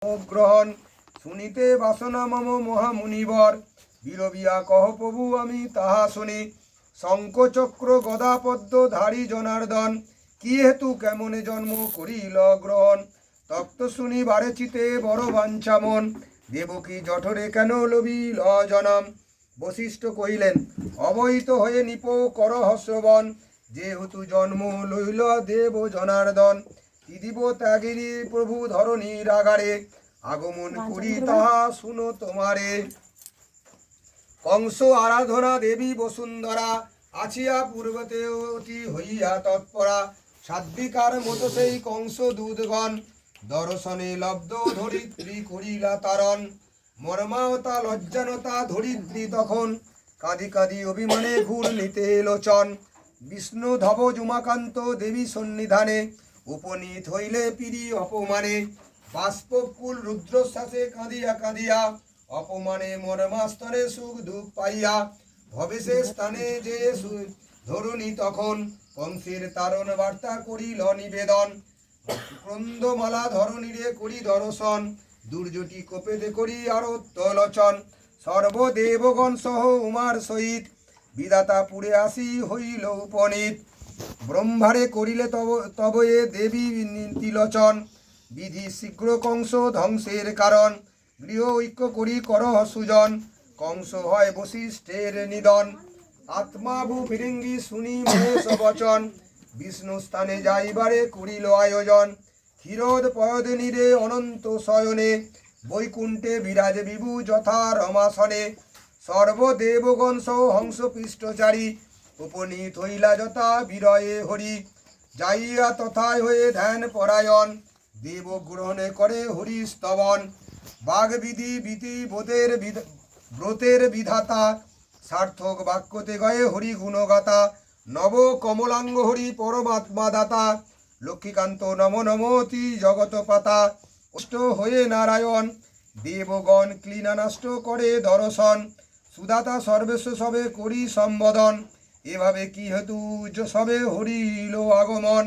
গ্রহণ শুনিতে বাসনা মম মহামুনিবর, বিলবিয়া কহ প্রভু আমি তাহা শুনি। শঙ্খচক্র গদা পদ্ম ধারী জনার্দন, কি হেতু কেমনে জন্ম করিল গ্রহণ। তপ্ত শুনি বারে চিতে বড় বাঞ্ছা মন, দেবকী জঠরে কেন লবিল জনম। বশিষ্ঠ কহিলেন অবহিত হয়ে নিপ করহ শ্রবণ, যেহেতু জন্ম লইল দেব জনার্দন। দিদিব ত্যাগিনী প্রভু ধরণীর আগারে, আগমন করি তাহা শুনো তোমারে। কংস আরাধনা দেবী বসুন্ধরা, আছিয়া পূর্বতে অতি হইয়া তৎপরা। সাধ্বিকার মতো সেই কংস দুধগণ, দর্শনে লব্ধ ধরিত্রী করিলা তারণ। মর্মাহতা লজ্জানতা ধরিত্রী তখন, কাঁদি কাঁদি অভিমানে ঘুর নিতে লোচন। বিষ্ণু ধবজ উমাকান্ত দেবী সন্নিধানে, উপনীত হইলে পিরি অপমানে। বাষ্পকুল রুদ্রশ্বাসে কাঁদিয়া কাঁদিয়া, অপমানে মর্মাস্তরে সুখ দুঃখ পাইয়া। ভবেশে স্থানে যে ধরুনি তখন, কংসের তারণ বার্তা করিল নিবেদন। ক্রন্দমালা ধরণীরে করি দর্শন, দুর্যটি কোপেদে করি আরত্তলোচন। সর্বদেবগণ সহ উমার সহিত, বিধাতা পুরে আসি হইল উপনীত। ব্রহ্মারে করিলে তব এ দেবী নীতিলোচন, বিধি শীঘ্র কংস ধ্বংসের কারণ। গৃহ ঐক্য করি করহ সুজন, কংস হয় বশিষ্ঠের নিধন। আত্মাবু ফিরিঙ্গি শুনি মহেশ বচন, বিষ্ণু স্থানে যাইবারে করিল আয়োজন। ক্ষীরোদ পয়দ নীরে অনন্ত শয়নে, বৈকুণ্ঠে বিরাজ বিভু যথা রমাসনে। সর্বদেবগণ সহ হংস পৃষ্ঠচারী, উপনীত হইলা যথা বিরয়ে হরি। যাইয়া তথায় হয়ে ধ্যান পরায়ণ, দেব গ্রহণে করে হরি স্তবন। বাগবিধি বিধি ব্রতের বিধাতা, সার্থক বাক্যতে গয়ে হরি গুণগাতা। নব কমলাঙ্গ হরি পরমাত্মা দাতা, লক্ষ্মীকান্ত নম নমতি জগত পাতা। অষ্ট হয়ে নারায়ণ, দেবগণ ক্লীনা নষ্ট করে দর্শন। সুদাতা সর্বেশ্ব সবে করি সম্বোধন, এভাবে কি হেতু সবে হরিল আগমন।